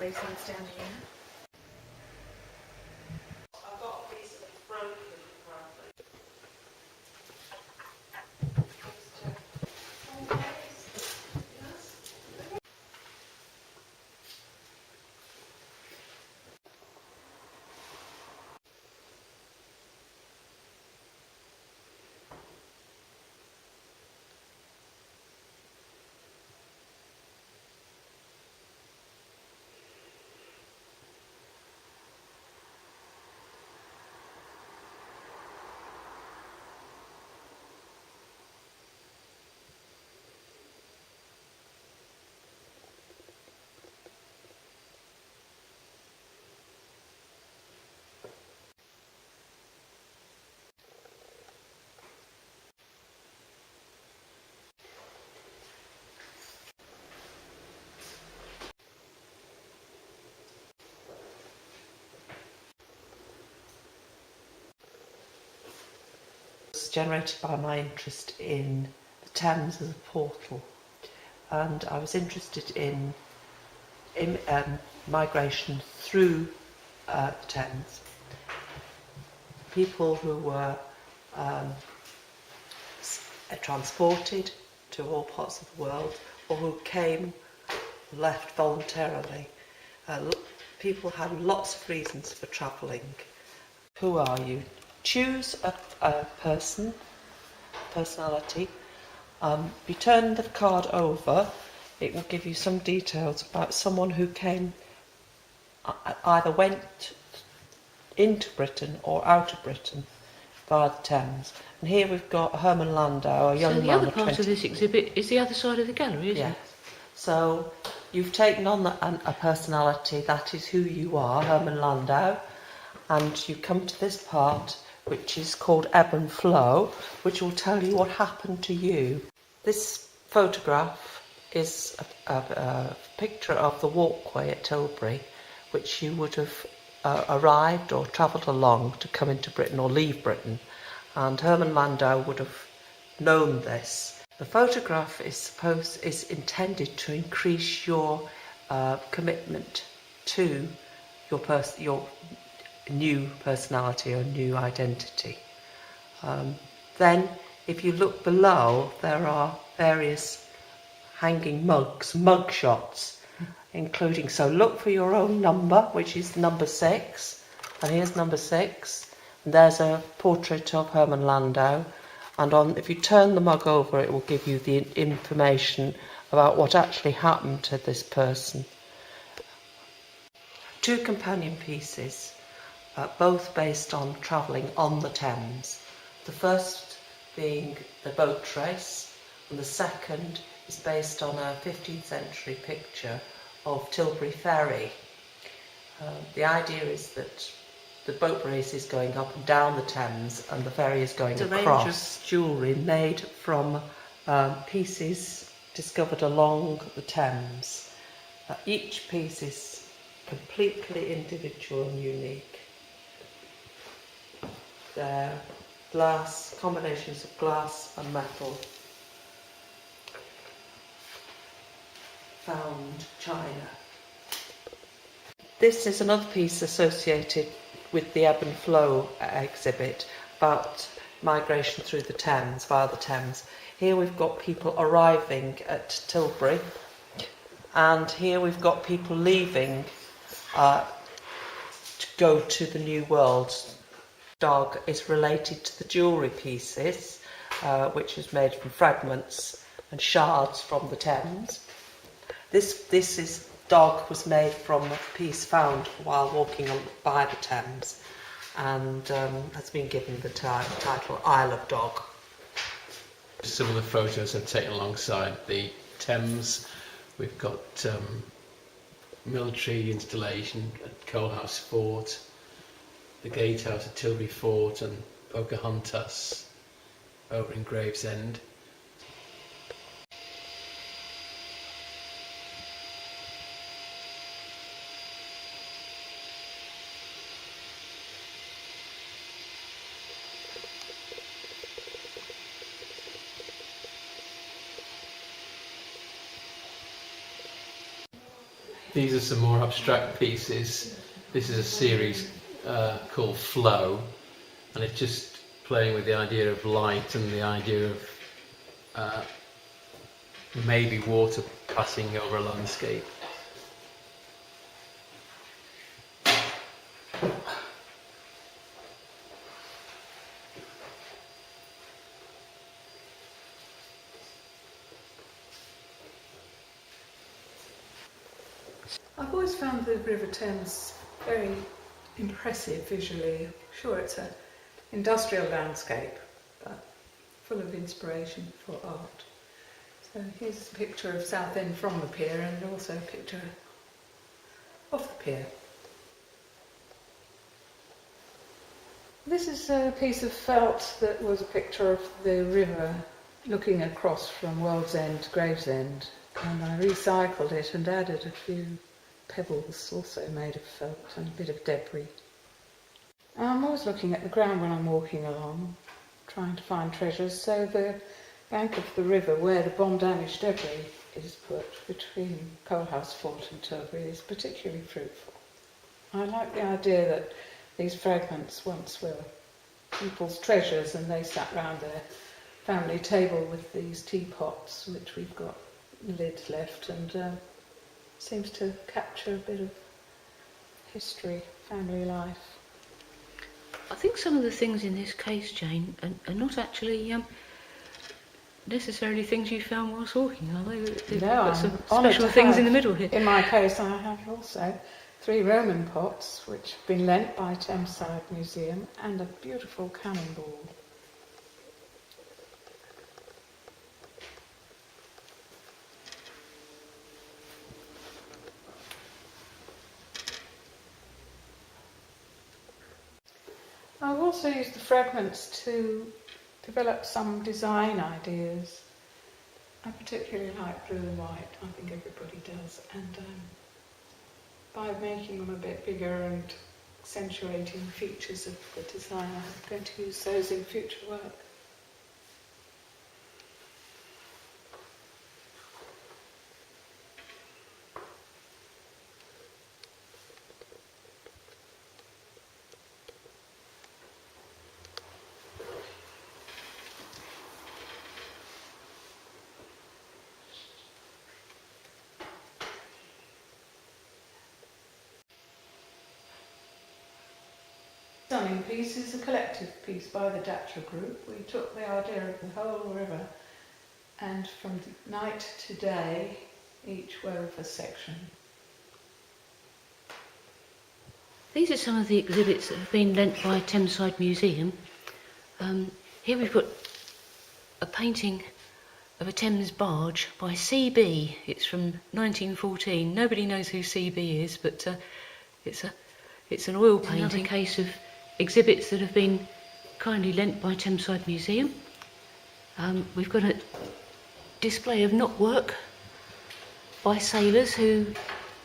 gravestones down here. I've got a piece of broken was generated by my interest in the Thames as a portal, and I was interested in migration through the Thames. People who were transported to all parts of the world, or who came, left voluntarily. People had lots of reasons for travelling. Who are you? Choose a personality. You turn the card over, it will give you some details about someone who came, either went into Britain or out of Britain via the Thames. And here we've got Herman Landau, a young man. So the other part of this exhibit is the other side of the gallery, isn't it? So you've taken on a personality, that is who you are, Herman Landau, and you come to this part which is called Ebb and Flow, which will tell you what happened to you. This photograph is a picture of the walkway at Tilbury, which you would have arrived or travelled along to come into Britain or leave Britain, and Herman Landau would have known this. The photograph is intended to increase your commitment to your new personality or new identity. Then, if you look below, there are various hanging mug shots, including, so look for your own number, which is number 6, and here's number 6, and there's a portrait of Herman Landau, and if you turn the mug over, it will give you the information about what actually happened to this person. 2 companion pieces, both based on travelling on the Thames. The first being the boat race, and the second is based on a 15th century picture of Tilbury Ferry. The idea is that the boat race is going up and down the Thames and the ferry is going across. A range of jewellery made from pieces discovered along the Thames. Each piece is completely individual and unique. They're combinations of glass and metal. Found China. This is another piece associated with the Ebb and Flow exhibit about migration through the Thames, via the Thames. Here we've got people arriving at Tilbury, and here we've got people leaving to go to the New World. Dog is related to the jewellery pieces, which is made from fragments and shards from the Thames. This dog was made from a piece found while walking by the Thames, and has been given the title Isle of Dog. Some of the photos are taken alongside the Thames. We've got military installation at Coalhouse Fort, the gatehouse at Tilbury Fort, and Pocahontas over in Gravesend. These are some more abstract pieces. This is a series called Flow, and it's just playing with the idea of light and the idea of maybe water passing over a landscape. I've always found the River Thames very impressive visually. Sure, it's an industrial landscape, but full of inspiration for art. So here's a picture of Southend from the pier and also a picture of the pier. This is a piece of felt that was a picture of the river looking across from World's End to Gravesend, and I recycled it and added a few pebbles also made of felt and a bit of debris. I'm always looking at the ground when I'm walking along, trying to find treasures, so the bank of the river where the bomb damaged debris is put between Coalhouse Fort and Tilbury is particularly fruitful. I like the idea that these fragments once were people's treasures and they sat round their family table with these teapots, which we've got lids left, and seems to capture a bit of history, family life. I think some of the things in this case, Jane, are not actually necessarily things you found whilst walking, are they? They've got some special things in the middle here. In my case, I have also 3 Roman pots, which have been lent by Thameside Museum, and a beautiful cannonball. I've also used the fragments to develop some design ideas. I particularly like blue and white, I think everybody does, and by making them a bit bigger and accentuating features of the design, I'm going to use those in future work. Stunning piece is a collective piece by the Dacha group. We took the idea of the whole river and from night to day each wove a section. These are some of the exhibits that have been lent by Thameside Museum. Here we've got a painting of a Thames barge by C.B. It's from 1914. Nobody knows who C.B. is, but it's an oil painting. Another case of exhibits that have been kindly lent by Thameside Museum. We've got a display of knotwork by sailors who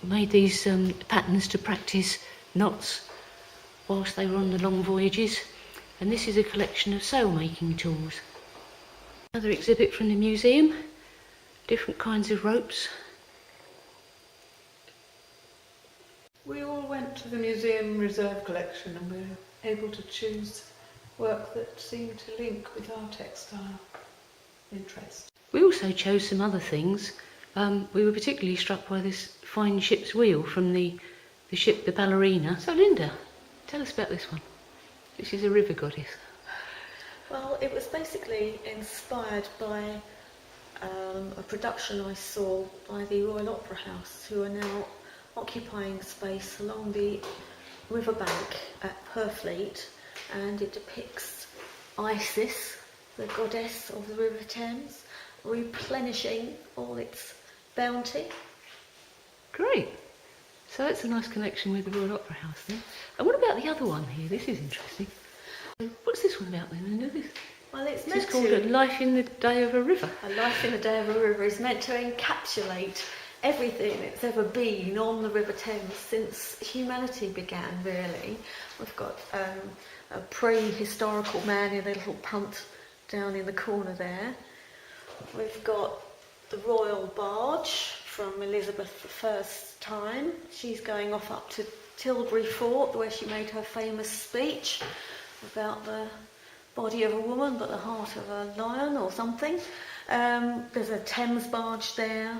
made these patterns to practice knots whilst they were on the long voyages, and this is a collection of sail making tools. Another exhibit from the museum, different kinds of ropes. We all went to the museum reserve collection and we were able to choose work that seemed to link with our textile interest. We also chose some other things. We were particularly struck by this fine ship's wheel from the ship, the Ballerina. So Linda, tell us about this one. This is a river goddess. Well, it was basically inspired by a production I saw by the Royal Opera House, who are now occupying space along the riverbank at Purfleet, and it depicts Isis, the goddess of the River Thames, replenishing all its bounty. Great. So that's a nice connection with the Royal Opera House then. And what about the other one here? This is interesting. What's this one about then, Linda? Well, it's This meant is called to... A Life in the Day of a River. A Life in the Day of a River is meant to encapsulate everything that's ever been on the River Thames since humanity began, really. We've got a prehistorical man in a little punt down in the corner there. We've got the royal barge from Elizabeth I's time. She's going off up to Tilbury Fort, where she made her famous speech about the body of a woman but the heart of a lion or something. There's a Thames barge there.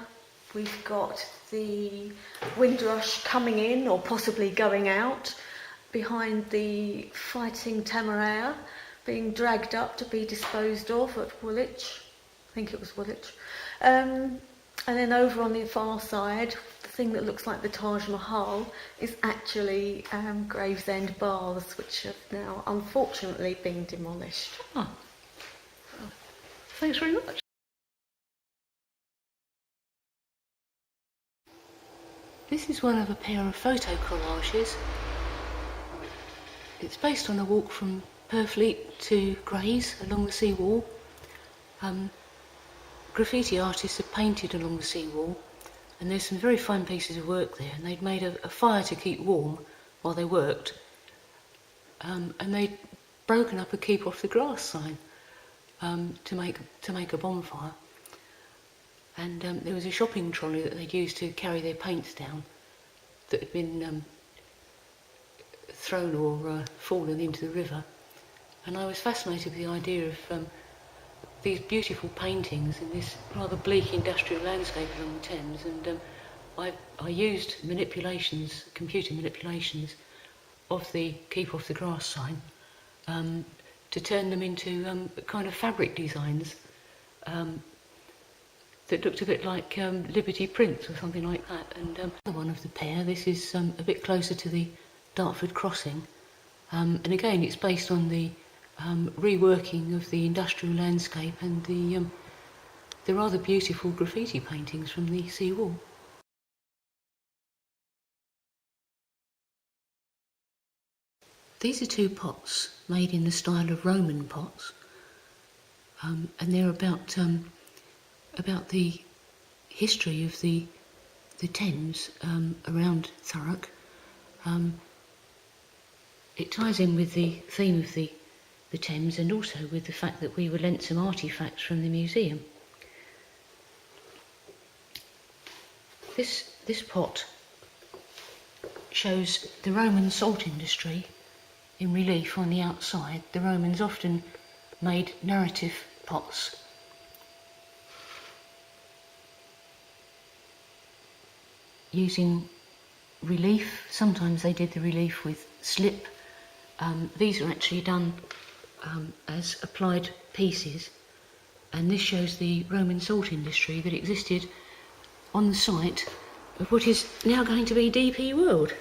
We've got the Windrush coming in or possibly going out, behind the Fighting Tamaria being dragged up to be disposed of at Woolwich. I think it was Woolwich. And then over on the far side, the thing that looks like the Taj Mahal is actually Gravesend Baths, which have now unfortunately been demolished. Oh. Thanks very much. This is one of a pair of photo collages. It's based on a walk from Purfleet to Grays along the seawall. Graffiti artists have painted along the seawall, and there's some very fine pieces of work there, and they'd made a fire to keep warm while they worked, and they'd broken up a keep off the grass sign to make a bonfire. And there was a shopping trolley that they'd used to carry their paints down that had been thrown or fallen into the river. And I was fascinated with the idea of these beautiful paintings in this rather bleak industrial landscape along the Thames. And I used computer manipulations of the Keep Off the Grass sign to turn them into kind of fabric designs that looked a bit like Liberty prints or something like that. And another one of the pair, this is a bit closer to the Dartford crossing, and again it's based on the reworking of the industrial landscape and the rather beautiful graffiti paintings from the seawall. These are two pots made in the style of Roman pots, and they're about the history of the Thames around Thurrock. It ties in with the theme of the Thames, and also with the fact that we were lent some artefacts from the museum. This pot shows the Roman salt industry in relief on the outside. The Romans often made narrative pots. Using relief, sometimes they did the relief with slip. These are actually done as applied pieces, and this shows the Roman salt industry that existed on the site of what is now going to be DP World.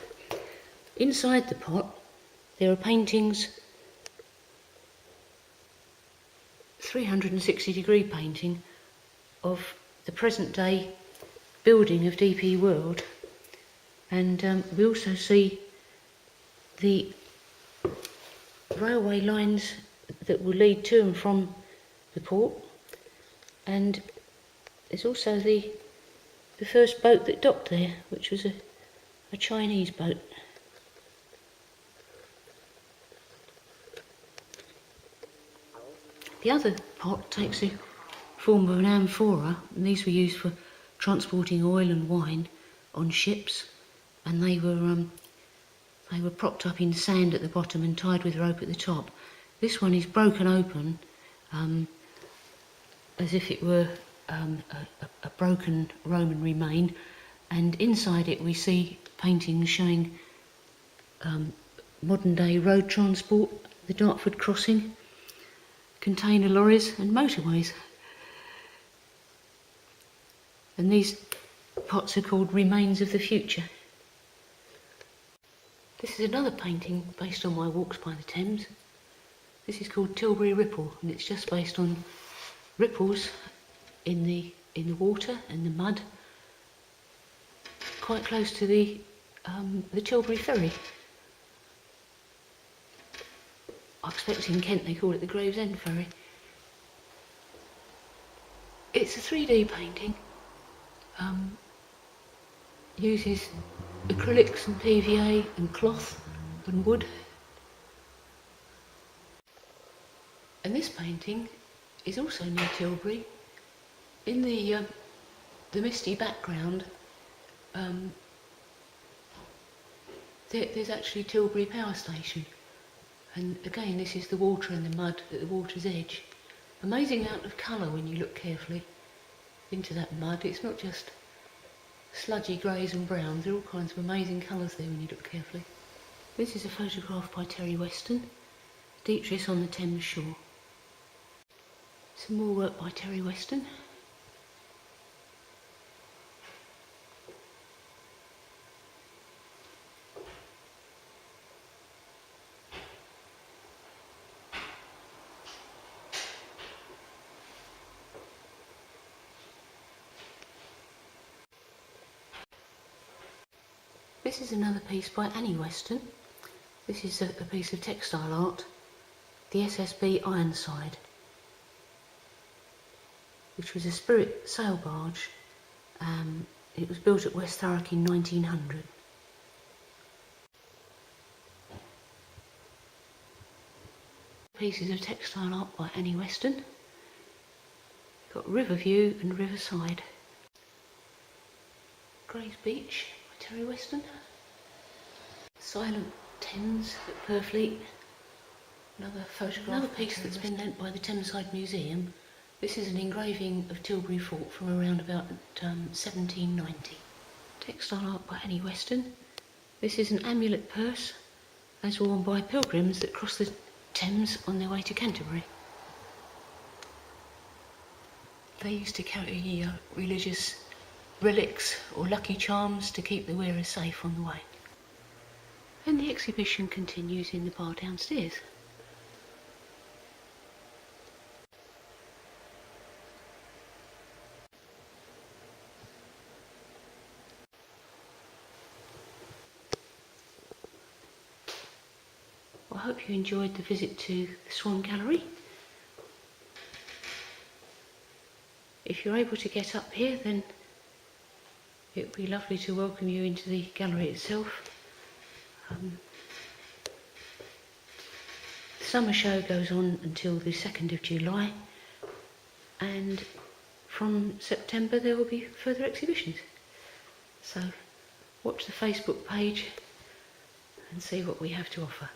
Inside the pot there are paintings, 360-degree painting of the present day building of DP World, and we also see the railway lines that will lead to and from the port, and there's also the first boat that docked there, which was a Chinese boat. The other pot takes the form of an amphora, and these were used for transporting oil and wine on ships, and they were propped up in sand at the bottom and tied with rope at the top. This one is broken open as if it were a broken Roman remain, and inside it we see paintings showing modern day road transport, the Dartford crossing, container lorries and motorways. And these pots are called Remains of the Future. This is another painting based on my walks by the Thames. This is called Tilbury Ripple, and it's just based on ripples in the water and the mud, quite close to the Tilbury ferry. I expect in Kent they call it the Gravesend ferry. It's a 3D painting. Uses acrylics and PVA and cloth and wood. And this painting is also near Tilbury, in the the misty background, there's actually Tilbury Power Station. And again, this is the water and the mud at the water's edge. Amazing amount of colour when you look carefully into that mud. It's not just sludgy greys and browns, there are all kinds of amazing colours there when you look carefully. This is a photograph by Terry Weston, Dietrich on the Thames shore. Some more work by Terry Weston. This is another piece by Annie Weston. This is a piece of textile art, the SSB Ironside, which was a spirit sail barge. It was built at West Thurrock in 1900. Pieces of textile art by Annie Weston. Got River View and Riverside. Grays Beach by Terry Weston. Silent Thames at Purfleet. Another photograph. Another piece that's been lent by the Thameside Museum. This is an engraving of Tilbury Fort from around about 1790. Textile art by Annie Weston. This is an amulet purse, as worn by pilgrims that cross the Thames on their way to Canterbury. They used to carry religious relics or lucky charms to keep the wearers safe on the way. And the exhibition continues in the bar downstairs. I hope you enjoyed the visit to the Swan Gallery. If you're able to get up here, then it would be lovely to welcome you into the gallery itself. The summer show goes on until the 2nd of July, and from September there will be further exhibitions. So watch the Facebook page and see what we have to offer.